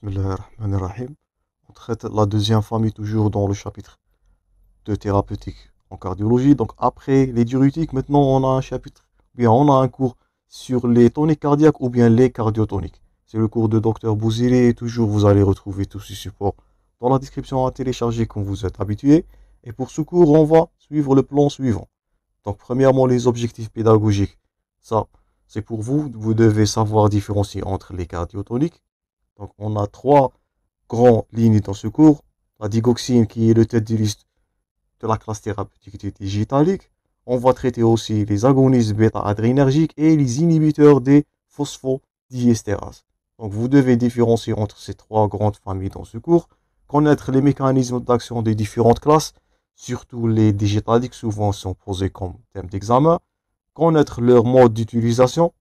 Bismillahirrahmanirrahim. On traite la deuxième famille toujours dans le chapitre de thérapeutique en cardiologie. Donc après les diurétiques, maintenant on a un chapitre, bien on a un cours sur les toniques cardiaques ou bien les cardiotoniques. C'est le cours de Dr Bouzili et toujours vous allez retrouver tous ces supports dans la description à télécharger comme vous êtes habitué. Et pour ce cours, on va suivre le plan suivant. Donc premièrement, les objectifs pédagogiques. Ça, c'est pour vous. Vous devez savoir différencier entre les cardiotoniques. Donc, on a trois grandes lignes dans ce cours. La digoxine, qui est le tête de liste de la classe thérapeutique du digitalique. On va traiter aussi les agonistes bêta-adrénergiques et les inhibiteurs des phosphodieestérases. Donc, vous devez différencier entre ces trois grandes familles dans ce cours, connaître les mécanismes d'action des différentes classes, surtout les digitaliques souvent sont posés comme thème d'examen, connaître leur mode d'utilisation,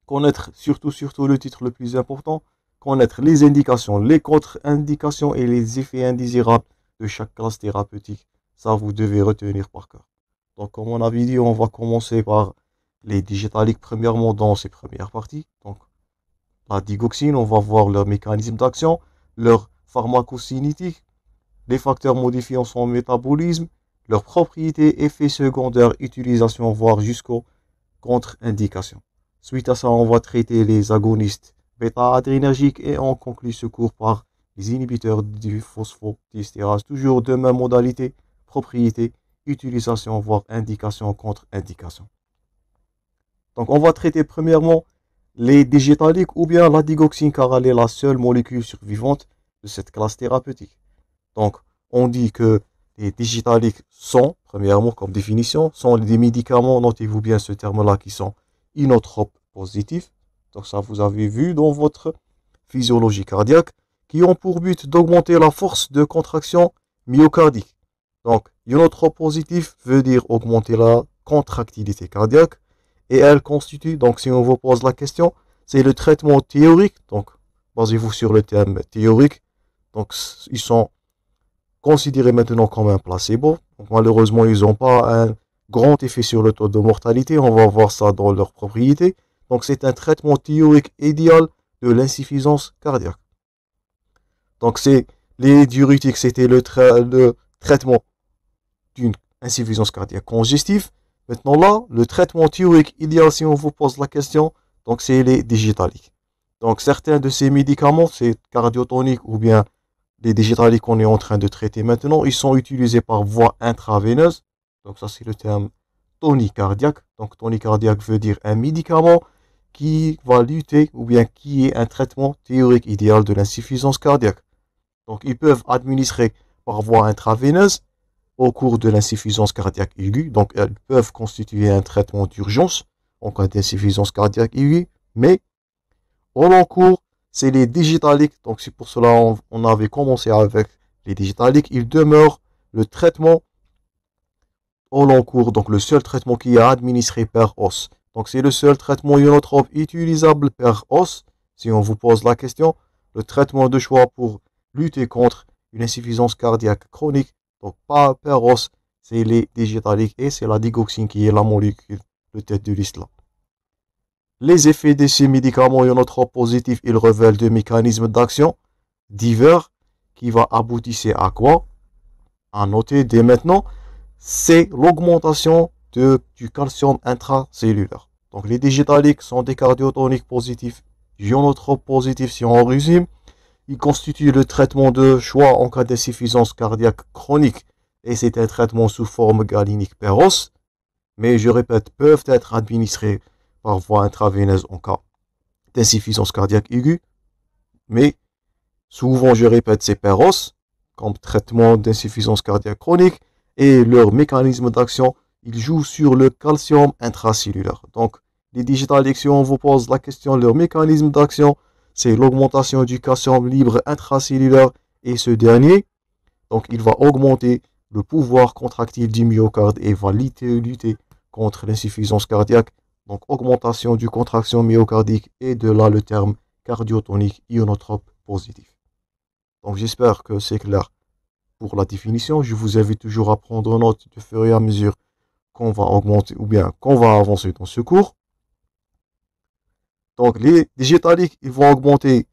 connaître surtout le titre le plus important, connaître les indications, les contre-indications et les effets indésirables de chaque classe thérapeutique. Ça, vous devez retenir par cœur. Donc, comme on avait dit, on va commencer par les digitaliques premièrement dans ces premières parties. Donc, la digoxine, on va voir leur mécanisme d'action, leur pharmacocinétique, les facteurs modifiant son métabolisme, leurs propriétés, effets secondaires, utilisation, voire jusqu'aux contre-indications. Suite à ça, on va traiter les agonistes bêta-adrénergiques et on conclut ce cours par les inhibiteurs du phosphodieestérase, toujours de même modalité, propriété, utilisation, voire indication, contre-indication. Donc, on va traiter premièrement les digitaliques ou bien la digoxine car elle est la seule molécule survivante de cette classe thérapeutique. Donc, on dit que les digitaliques sont, premièrement, comme définition, sont des médicaments, notez-vous bien ce terme-là, qui sont inotropes positifs. Donc, ça, vous avez vu dans votre physiologie cardiaque, qui ont pour but d'augmenter la force de contraction myocardique. Donc, inotrope positif veut dire augmenter la contractilité cardiaque. Et elle constitue, donc si on vous pose la question, c'est le traitement théorique. Donc, basez-vous sur le terme théorique. Donc, ils sont considérés maintenant comme un placebo. Donc, malheureusement, ils n'ont pas un grand effet sur le taux de mortalité. On va voir ça dans leurs propriétés. Donc, c'est un traitement théorique idéal de l'insuffisance cardiaque. Donc, c'est les diurétiques, c'était le traitement d'une insuffisance cardiaque congestive. Maintenant là, le traitement théorique idéal, si on vous pose la question, donc c'est les digitaliques. Donc certains de ces médicaments, c'est cardiotoniques ou bien les digitaliques qu'on est en train de traiter maintenant, ils sont utilisés par voie intraveineuse. Donc ça c'est le terme tonique cardiaque. Donc tonique cardiaque veut dire un médicament qui va lutter ou bien qui est un traitement théorique idéal de l'insuffisance cardiaque. Donc ils peuvent administrer par voie intraveineuse au cours de l'insuffisance cardiaque aiguë. Donc, elles peuvent constituer un traitement d'urgence en cas d'insuffisance cardiaque aiguë. Mais, au long cours, c'est les digitaliques. Donc, c'est pour cela on avait commencé avec les digitaliques. Il demeure le traitement au long cours. Donc, le seul traitement qui est administré par os. Donc, c'est le seul traitement ionotrope utilisable par os. Si on vous pose la question, le traitement de choix pour lutter contre une insuffisance cardiaque chronique. Donc, pas par os, c'est les digitaliques et c'est la digoxine qui est la molécule de tête de liste là. Les effets de ces médicaments ionotropes positifs, ils révèlent des mécanismes d'action divers qui va aboutir à quoi? À noter dès maintenant, c'est l'augmentation du calcium intracellulaire. Donc, les digitaliques sont des cardiotoniques positifs, ionotropes positifs si on résume. Il constitue le traitement de choix en cas d'insuffisance cardiaque chronique et c'est un traitement sous forme galinique per os, mais je répète, peuvent être administrés par voie intraveineuse en cas d'insuffisance cardiaque aiguë, mais souvent, je répète, c'est per os comme traitement d'insuffisance cardiaque chronique et leur mécanisme d'action, ils jouent sur le calcium intracellulaire. Donc, les digitaliques, si on vous pose la question, leur mécanisme d'action, c'est l'augmentation du calcium libre intracellulaire et ce dernier, donc il va augmenter le pouvoir contractile du myocarde et va lutter contre l'insuffisance cardiaque. Donc augmentation du contraction myocardique et de là le terme cardiotonique ionotrope positif. Donc j'espère que c'est clair pour la définition. Je vous invite toujours à prendre note de fur et à mesure qu'on va augmenter ou bien qu'on va avancer dans ce cours. Donc, les digitaliques, ils vont augmenter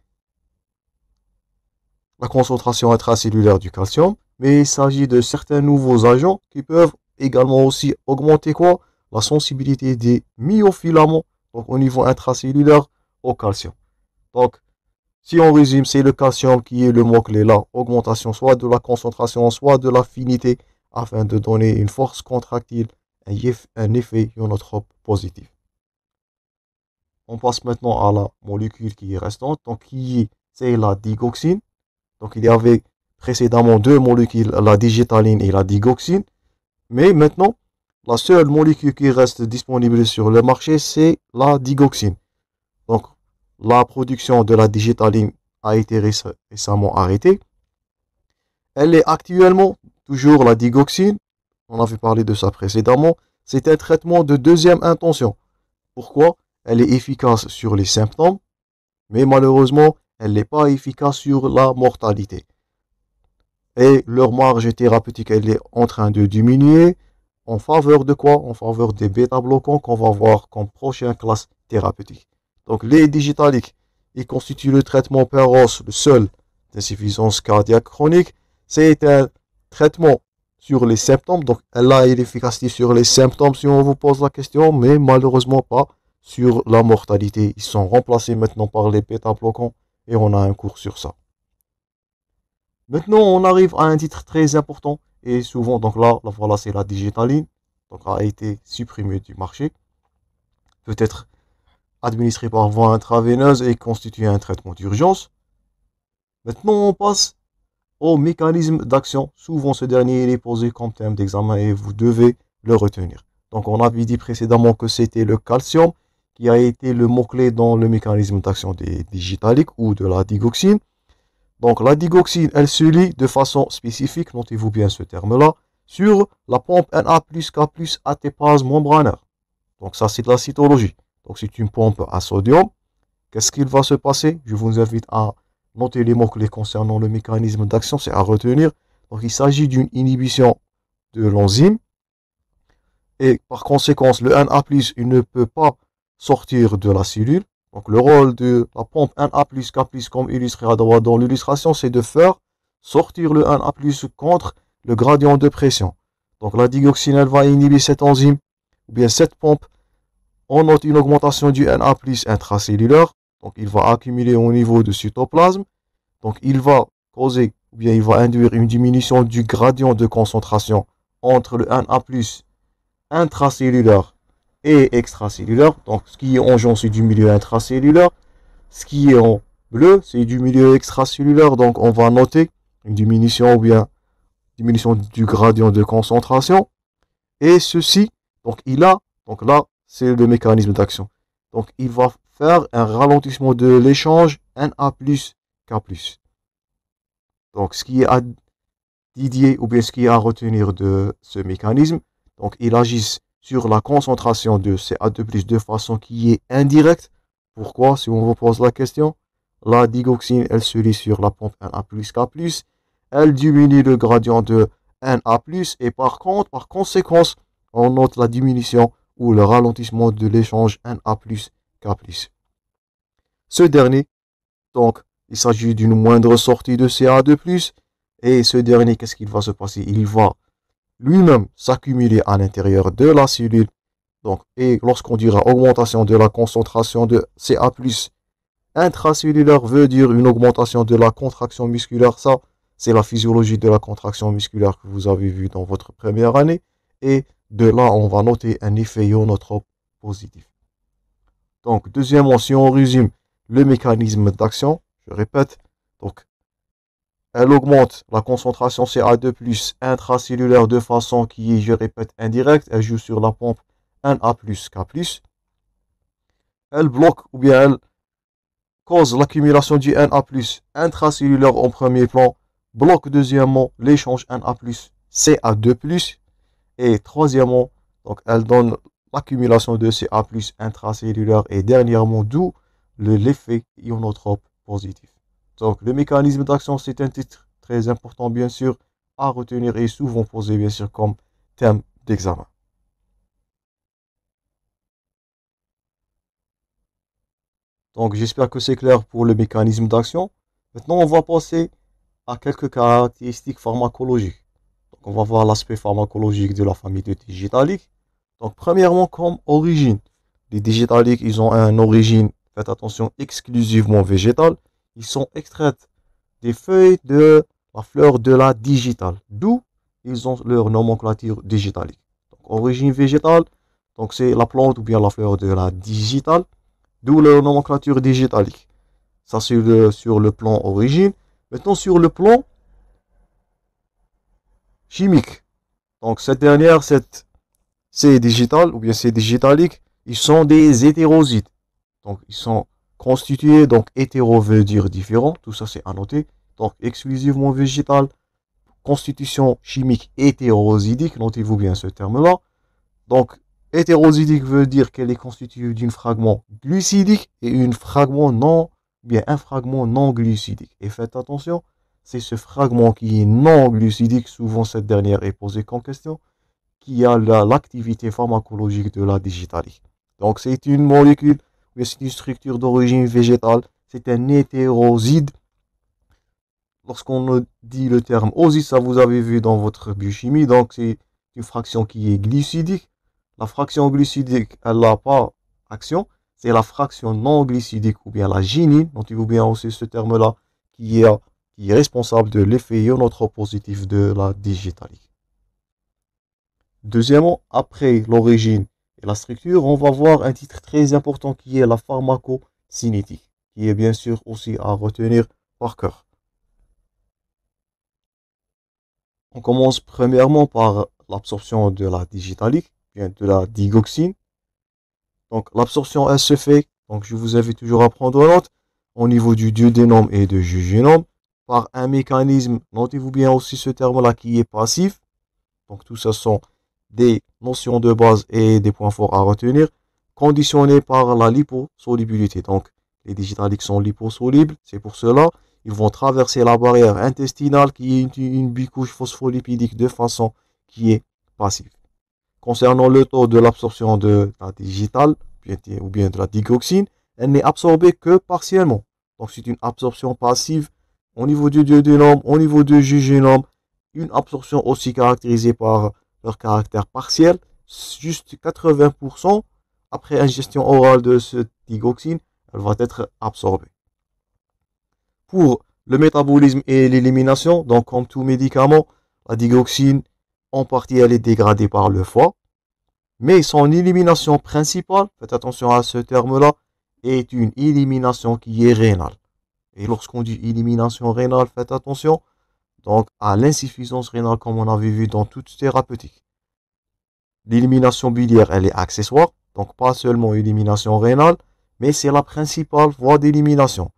la concentration intracellulaire du calcium, mais il s'agit de certains nouveaux agents qui peuvent également aussi augmenter quoi? La sensibilité des myofilaments, donc au niveau intracellulaire au calcium. Donc, si on résume, c'est le calcium qui est le mot-clé là, augmentation soit de la concentration, soit de l'affinité, afin de donner une force contractile, un effet ionotrope positif. On passe maintenant à la molécule qui est restante, donc c'est la digoxine. Donc il y avait précédemment deux molécules, la digitaline et la digoxine, mais maintenant, la seule molécule qui reste disponible sur le marché, c'est la digoxine. Donc la production de la digitaline a été récemment arrêtée. Elle est actuellement toujours la digoxine. On avait parlé de ça précédemment. C'est un traitement de deuxième intention. Pourquoi? Elle est efficace sur les symptômes, mais malheureusement, elle n'est pas efficace sur la mortalité. Et leur marge thérapeutique, elle est en train de diminuer. En faveur de quoi? En faveur des bêta-bloquants qu'on va voir comme prochaine classe thérapeutique. Donc les digitaliques, ils constituent le traitement PEROS, le seul d'insuffisance cardiaque chronique. C'est un traitement sur les symptômes. Donc elle a une efficacité sur les symptômes si on vous pose la question, mais malheureusement pas sur la mortalité. Ils sont remplacés maintenant par les bêta-bloquants et on a un cours sur ça. Maintenant, on arrive à un titre très important et souvent, donc là voilà, c'est la digitaline, donc a été supprimée du marché, peut être administrée par voie intraveineuse et constituer un traitement d'urgence. Maintenant, on passe au mécanisme d'action. Souvent, ce dernier est posé comme thème d'examen et vous devez le retenir. Donc, on avait dit précédemment que c'était le calcium qui a été le mot-clé dans le mécanisme d'action des digitaliques ou de la digoxine. Donc la digoxine, elle se lie de façon spécifique, notez-vous bien ce terme-là, sur la pompe Na plus K plus ATPase membranaire. Donc ça, c'est de la cytologie. Donc c'est une pompe à sodium. Qu'est-ce qu'il va se passer? Je vous invite à noter les mots-clés concernant le mécanisme d'action, c'est à retenir. Donc il s'agit d'une inhibition de l'enzyme. Et par conséquent, le Na+, il ne peut pas sortir de la cellule. Donc le rôle de la pompe Na plus K plus, comme illustré à droite dans l'illustration, c'est de faire sortir le Na plus contre le gradient de pression. Donc la digoxine, elle va inhiber cette enzyme, ou bien cette pompe. On note une augmentation du Na plus intracellulaire. Donc il va accumuler au niveau du cytoplasme. Donc il va causer, ou bien il va induire une diminution du gradient de concentration entre le Na plus intracellulaire et extracellulaire. Donc ce qui est en jaune, c'est du milieu intracellulaire. Ce qui est en bleu, c'est du milieu extracellulaire. Donc on va noter une diminution ou bien diminution du gradient de concentration. Et ceci, donc là, c'est le mécanisme d'action. Donc il va faire un ralentissement de l'échange Na plus K plus. Donc ce qui est à Didier, ou bien ce qui est à retenir de ce mécanisme, donc il agit sur la concentration de Ca2+, de façon qui est indirecte. Pourquoi? Si on vous pose la question, la digoxine, elle se lie sur la pompe Na plus K+, elle diminue le gradient de Na+, et par conséquence, on note la diminution ou le ralentissement de l'échange Na plus K+. Ce dernier, donc, il s'agit d'une moindre sortie de Ca2+, et ce dernier, qu'est-ce qu'il va se passer? Il va lui-même s'accumuler à l'intérieur de la cellule. Donc, et lorsqu'on dira augmentation de la concentration de Ca+, intracellulaire veut dire une augmentation de la contraction musculaire. Ça, c'est la physiologie de la contraction musculaire que vous avez vu dans votre première année. Et de là, on va noter un effet ionotrope positif. Donc, deuxièmement, si on résume le mécanisme d'action, je répète, donc, elle augmente la concentration Ca2+, intracellulaire de façon qui est, je répète, indirecte. Elle joue sur la pompe Na plus K+. Elle bloque ou bien elle cause l'accumulation du Na+, intracellulaire en premier plan. Bloque deuxièmement l'échange Na+, Ca2+. Et troisièmement, donc elle donne l'accumulation de Ca+, intracellulaire. Et dernièrement, d'où l'effet ionotrope positif. Donc, le mécanisme d'action, c'est un titre très important, bien sûr, à retenir et souvent posé, bien sûr, comme thème d'examen. Donc, j'espère que c'est clair pour le mécanisme d'action. Maintenant, on va passer a quelques caractéristiques pharmacologiques. Donc, on va voir l'aspect pharmacologique de la famille de digitaliques. Donc, premièrement, comme origine. Les digitaliques, ils ont une origine, faites attention, exclusivement végétale. Ils sont extraits des feuilles de la fleur de la digitale, d'où ils ont leur nomenclature digitalique. Donc, origine végétale, donc c'est la plante ou bien la fleur de la digitale, d'où leur nomenclature digitalique. Ça, c'est sur le plan origine. Maintenant, sur le plan chimique. Donc, cette dernière, c'est digital ou bien c'est digitalique. Ils sont des hétérosides. Donc, ils sont constitués. Donc, hétéro veut dire différent. Tout ça, c'est à noter. Donc, exclusivement végétal. Constitution chimique hétérosidique. Notez-vous bien ce terme-là. Donc, hétérosidique veut dire qu'elle est constituée d'un fragment glucidique et un fragment non glucidique. Et faites attention, c'est ce fragment qui est non glucidique, souvent cette dernière est posée comme question, qui a l'activité pharmacologique de la digitalie. Donc c'est une molécule, c'est une structure d'origine végétale, c'est un hétéroside. Lorsqu'on dit le terme oside, ça vous avez vu dans votre biochimie, donc c'est une fraction qui est glucidique. La fraction glucidique, elle n'a pas action, c'est la fraction non glucidique ou bien la ginine, notez-vous bien aussi ce terme-là, qui est responsable de l'effet ionotropositif de la digitalie. Deuxièmement, après l'origine et la structure, on va voir un titre très important qui est la pharmacocinétique, qui est bien sûr aussi à retenir par cœur. On commence premièrement par l'absorption de la digitalique, bien de la digoxine. Donc l'absorption, elle se fait, donc je vous invite toujours à prendre note, au niveau du duodénum et du jejunum, par un mécanisme, notez-vous bien aussi ce terme-là qui est passif. Donc tout ça sont des notions de base et des points forts à retenir, conditionnés par la liposolubilité. Donc les digitaliques sont liposolubles, c'est pour cela ils vont traverser la barrière intestinale qui est une bicouche phospholipidique de façon qui est passive. Concernant le taux de l'absorption de la digitale ou bien de la digoxine, elle n'est absorbée que partiellement. Donc c'est une absorption passive au niveau du duodénum, au niveau du jejunum, une absorption aussi caractérisée par leur caractère partiel, juste 80% après ingestion orale de cette digoxine, elle va être absorbée. Pour le métabolisme et l'élimination, donc comme tout médicament, la digoxine, en partie, elle est dégradée par le foie, mais son élimination principale, faites attention à ce terme-là, est une élimination qui est rénale. Et lorsqu'on dit élimination rénale, faites attention donc à l'insuffisance rénale comme on avait vu dans toute thérapeutique. L'élimination biliaire, elle est accessoire, donc pas seulement élimination rénale, mais c'est la principale voie d'élimination.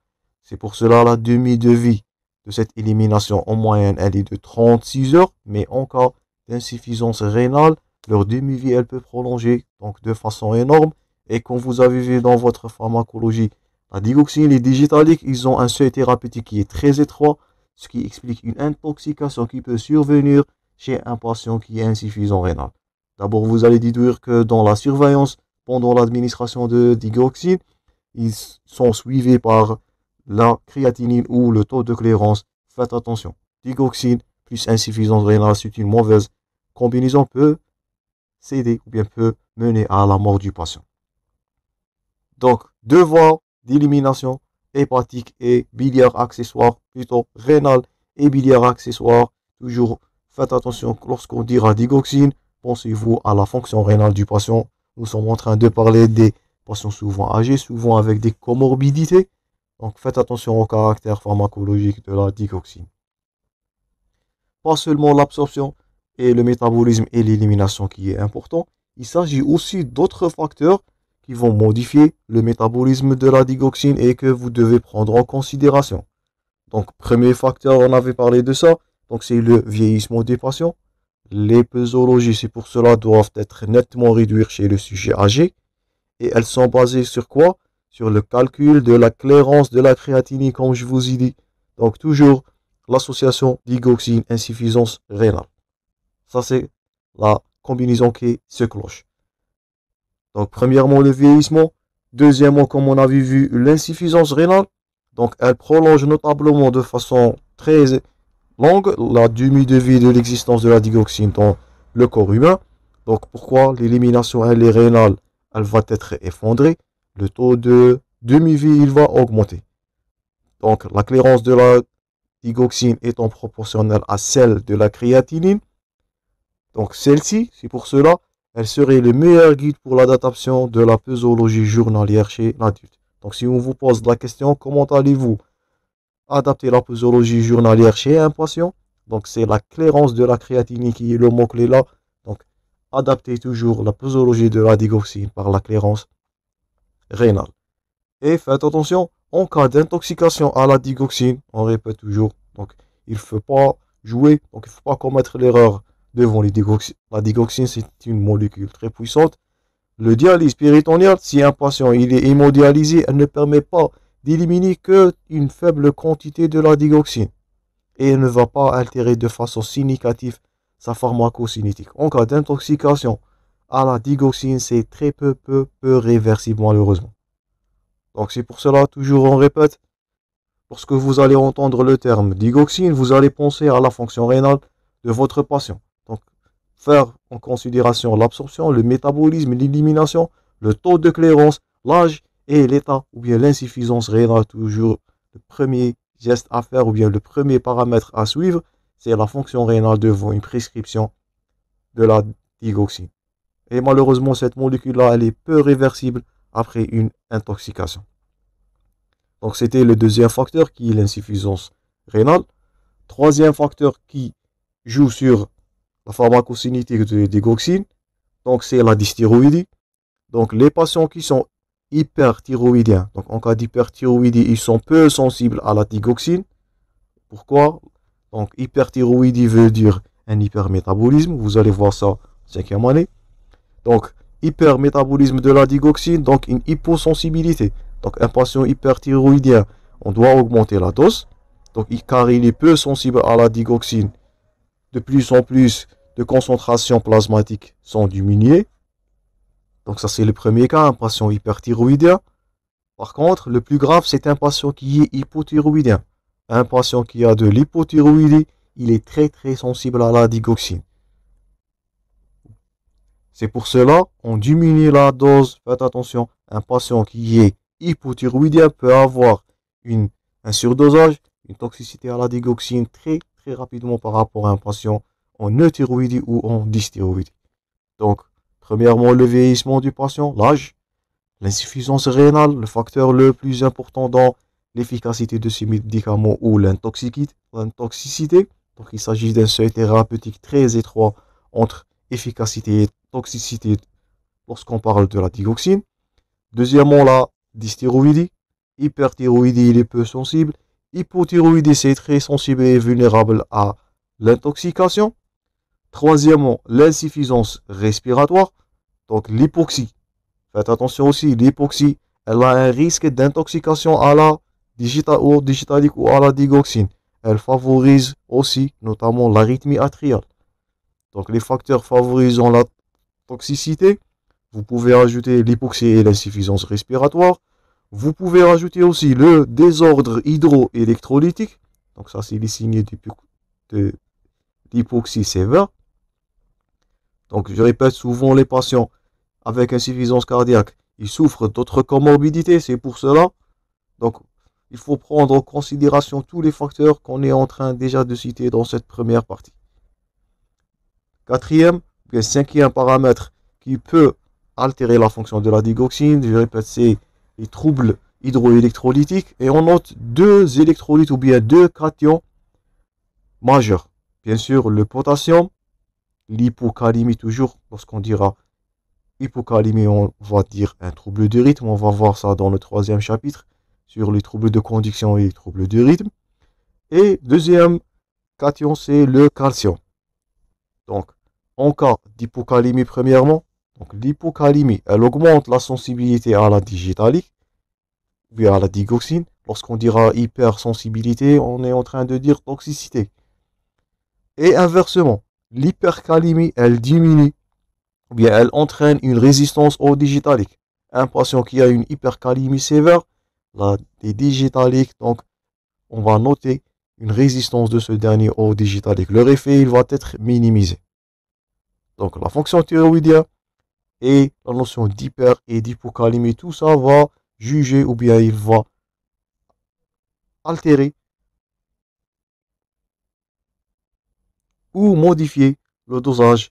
C'est pour cela la demi de vie de cette élimination en moyenne, elle est de 36 heures, mais en cas d'insuffisance rénale, leur demi-vie, elle peut prolonger donc de façon énorme. Et comme vous avez vu dans votre pharmacologie, la digoxine, les digitaliques, ils ont un seuil thérapeutique qui est très étroit, ce qui explique une intoxication qui peut survenir chez un patient qui est insuffisant rénal. D'abord, vous allez déduire que dans la surveillance, pendant l'administration de digoxine, ils sont suivis par la créatinine ou le taux de clairance. Faites attention. Digoxine plus insuffisance rénale, c'est une mauvaise combinaison, peut céder ou bien peut mener à la mort du patient. Donc, deux voies d'élimination, hépatique et biliaire accessoire, plutôt rénale et biliaire accessoire. Toujours faites attention lorsqu'on dira digoxine, pensez-vous à la fonction rénale du patient. Nous sommes en train de parler des patients souvent âgés, souvent avec des comorbidités. Donc faites attention au caractère pharmacologique de la digoxine. Pas seulement l'absorption et le métabolisme et l'élimination qui est important, il s'agit aussi d'autres facteurs qui vont modifier le métabolisme de la digoxine et que vous devez prendre en considération. Donc premier facteur, on avait parlé de ça, donc c'est le vieillissement des patients. Les posologies, c'est pour cela, doivent être nettement réduites chez le sujet âgé. Et elles sont basées sur quoi? Sur le calcul de la clairance de la créatinine, comme je vous ai dit. Donc toujours l'association digoxine insuffisance rénale. Ça c'est la combinaison qui se cloche. Donc premièrement le vieillissement, deuxièmement comme on avait vu l'insuffisance rénale. Donc elle prolonge notablement de façon très longue, la durée de vie de l'existence de la digoxine dans le corps humain. Donc pourquoi l'élimination elle est rénale, elle va être effondrée, le taux de demi-vie il va augmenter. Donc la clairance de la digoxine étant proportionnelle à celle de la créatinine. Donc celle-ci, c'est pour cela, elle serait le meilleur guide pour l'adaptation de la posologie journalière chez l'adulte. Donc si on vous pose la question, comment allez-vous adapter la posologie journalière chez un patient? Donc c'est la clairance de la créatinine qui est le mot-clé là. Donc adaptez toujours la posologie de la digoxine par la clairance rénale. Et faites attention, en cas d'intoxication à la digoxine, on répète toujours, donc il ne faut pas jouer, donc il ne faut pas commettre l'erreur devant les digoxines. La digoxine, c'est une molécule très puissante. Le dialyse péritonéale, si un patient il est hémodialysé, elle ne permet pas d'éliminer qu'une faible quantité de la digoxine. Et elle ne va pas altérer de façon significative sa pharmacocinétique. En cas d'intoxication à la digoxine, c'est très peu réversible malheureusement. Donc c'est pour cela, toujours on répète, lorsque vous allez entendre le terme digoxine, vous allez penser à la fonction rénale de votre patient. Donc faire en considération l'absorption, le métabolisme, l'élimination, le taux de clairance, l'âge et l'état ou bien l'insuffisance rénale. Toujours le premier geste à faire ou bien le premier paramètre à suivre, c'est la fonction rénale devant une prescription de la digoxine. Et malheureusement, cette molécule-là, elle est peu réversible après une intoxication. Donc c'était le deuxième facteur qui est l'insuffisance rénale. Troisième facteur qui joue sur la pharmacocinétique de digoxine, donc c'est la dysthyroïdie. Donc les patients qui sont hyperthyroïdiens, donc en cas d'hyperthyroïdie, ils sont peu sensibles à la digoxine. Pourquoi? Donc hyperthyroïdie veut dire un hypermétabolisme, vous allez voir ça en 5e année. Donc hypermétabolisme de la digoxine, donc une hyposensibilité. Donc un patient hyperthyroïdien, on doit augmenter la dose, donc car il est peu sensible à la digoxine. De plus en plus de concentrations plasmatiques sont diminuées. Donc ça c'est le premier cas, un patient hyperthyroïdien. Par contre, le plus grave, c'est un patient qui est hypothyroïdien. Un patient qui a de l'hypothyroïdie, il est très sensible à la digoxine. C'est pour cela qu'on diminue la dose. Faites attention, un patient qui est hypothyroïdien peut avoir un surdosage, une toxicité à la digoxine très rapidement par rapport à un patient en euthyroïdie ou en dysthyroïdie. Donc, premièrement, le vieillissement du patient, l'âge, l'insuffisance rénale, le facteur le plus important dans l'efficacité de ces médicaments ou l'intoxicité. Donc, il s'agit d'un seuil thérapeutique très étroit entre efficacité et toxicité lorsqu'on parle de la digoxine. Deuxièmement, la dysthyroïdie. Hyperthyroïdie, il est peu sensible. Hypothyroïdie, c'est très sensible et vulnérable à l'intoxication. Troisièmement, l'insuffisance respiratoire, donc l'hypoxie. Faites attention aussi, l'hypoxie, elle a un risque d'intoxication à la digitalique ou à la digoxine. Elle favorise aussi notamment l'arythmie atriale. Donc les facteurs favorisant la toxicité, vous pouvez ajouter l'hypoxie et l'insuffisance respiratoire. Vous pouvez rajouter aussi le désordre hydroélectrolytique. Donc ça, c'est les signes de l'hypoxie sévère. Donc je répète, souvent les patients avec insuffisance cardiaque, ils souffrent d'autres comorbidités. C'est pour cela. Donc il faut prendre en considération tous les facteurs qu'on est en train déjà de citer dans cette première partie. Quatrième, cinquième paramètre qui peut altérer la fonction de la digoxine, je répète, c'est les troubles hydroélectrolytiques. Et on note deux électrolytes ou bien deux cations majeurs. Bien sûr, le potassium, l'hypocalémie toujours. Lorsqu'on dira hypocalémie, on va dire un trouble de rythme. On va voir ça dans le 3e chapitre sur les troubles de conduction et les troubles de rythme. Et deuxième cation, c'est le calcium. Donc, en cas d'hypocalémie, premièrement, donc l'hypocalémie, elle augmente la sensibilité à la digitalique, ou à la digoxine. Lorsqu'on dira hypersensibilité, on est en train de dire toxicité. Et inversement, l'hypercalémie, elle diminue, ou bien elle entraîne une résistance au digitalique. Un patient qui a une hypercalémie sévère, les digitaliques, donc on va noter une résistance de ce dernier au digitalique. Leur effet, il va être minimisé. Donc la fonction thyroïdienne et la notion d'hyper et d'hypocalémie, tout ça va juger ou bien il va altérer ou modifier le dosage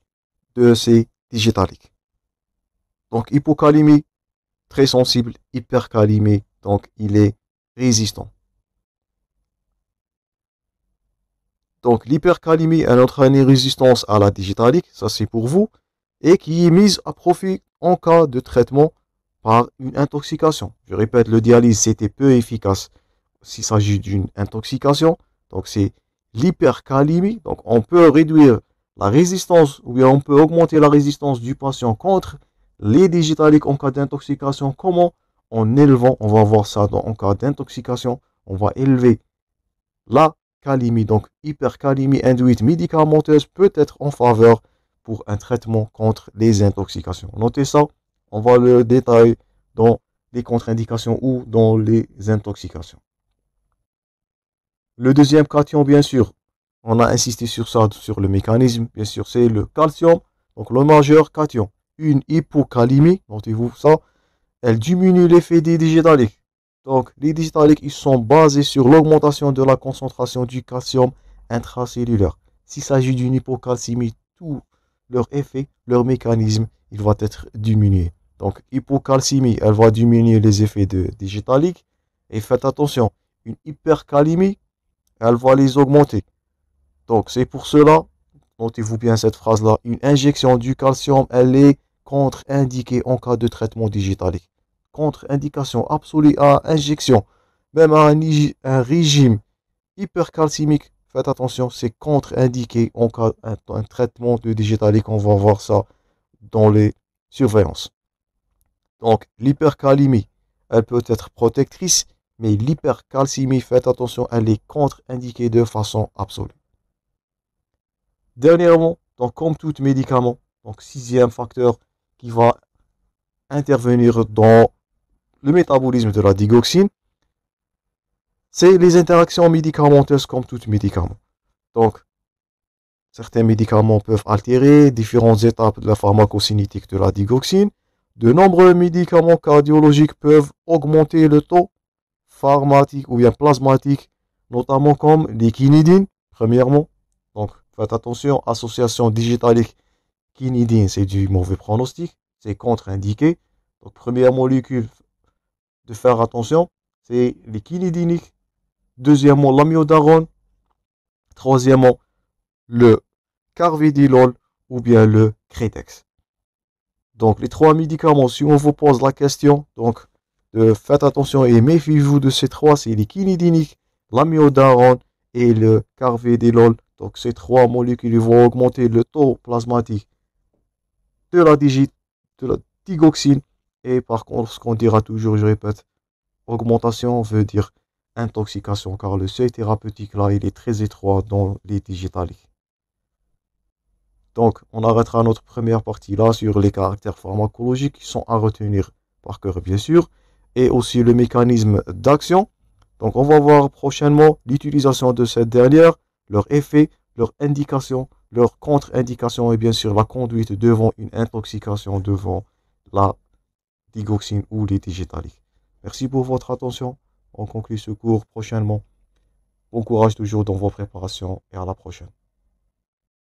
de ces digitaliques. Donc hypocalémie, très sensible, hypercalémie, donc il est résistant. Donc l'hypercalémie, elle entraîne une résistance à la digitalique, ça c'est pour vous, et qui est mise à profit en cas de traitement par une intoxication. Je répète, le dialyse c'était peu efficace s'il s'agit d'une intoxication. Donc c'est l'hypercalémie. Donc on peut réduire la résistance ou bien on peut augmenter la résistance du patient contre les digitaliques en cas d'intoxication. Comment? En élevant, on va voir ça en cas d'intoxication, on va élever la calémie, donc hypercalémie induite médicamenteuse peut être en faveur pour un traitement contre les intoxications. Notez ça, on va le détailler dans les contre-indications ou dans les intoxications. Le deuxième cation, bien sûr, on a insisté sur ça, sur le mécanisme, bien sûr, c'est le calcium, donc le majeur cation. Une hypocalémie, notez-vous ça, elle diminue l'effet des digitaliques. Donc, les digitaliques, ils sont basés sur l'augmentation de la concentration du calcium intracellulaire. S'il s'agit d'une hypocalcémie, tout leur effet, leur mécanisme, il va être diminué. Donc, hypocalcémie, elle va diminuer les effets de digitaliques. Et faites attention, une hypercalémie, elle va les augmenter. Donc, c'est pour cela, notez-vous bien cette phrase-là, une injection du calcium, elle est contre-indiquée en cas de traitement digitalique. Contre-indication absolue à injection, même à un régime hypercalcémique, faites attention, c'est contre-indiqué en cas d'un traitement de digitalique. On va voir ça dans les surveillances. Donc, l'hypercalémie, elle peut être protectrice, mais l'hypercalcémie, faites attention, elle est contre-indiquée de façon absolue. Dernièrement, donc comme tout médicament, donc sixième facteur qui va intervenir dans le métabolisme de la digoxine, c'est les interactions médicamenteuses comme tout médicament. Donc, certains médicaments peuvent altérer différentes étapes de la pharmacocinétique de la digoxine. De nombreux médicaments cardiologiques peuvent augmenter le taux pharmatique ou bien plasmatique, notamment comme les quinidines, premièrement. Donc, faites attention, association digitalique quinidine, c'est du mauvais pronostic, c'est contre-indiqué. Donc, première molécule de faire attention, c'est les quinidiniques. Deuxièmement, l'amiodarone. Troisièmement, le carvedilol ou bien le Cretex. Donc, les trois médicaments, si on vous pose la question, donc, faites attention et méfiez-vous de ces trois, c'est les quinidiniques, l'amiodarone et le carvedilol. Donc, ces trois molécules vont augmenter le taux plasmatique de la digoxine. Et par contre, ce qu'on dira toujours, je répète, augmentation veut dire intoxication, car le seuil thérapeutique là, il est très étroit dans les digitaliques. Donc, on arrêtera notre première partie là sur les caractères pharmacologiques qui sont à retenir par cœur, bien sûr, et aussi le mécanisme d'action. Donc, on va voir prochainement l'utilisation de cette dernière, leur effet, leur indication, leur contre-indication et bien sûr la conduite devant une intoxication devant la digoxine ou les digitaliques. Merci pour votre attention. On conclut ce cours prochainement. Bon courage toujours dans vos préparations et à la prochaine.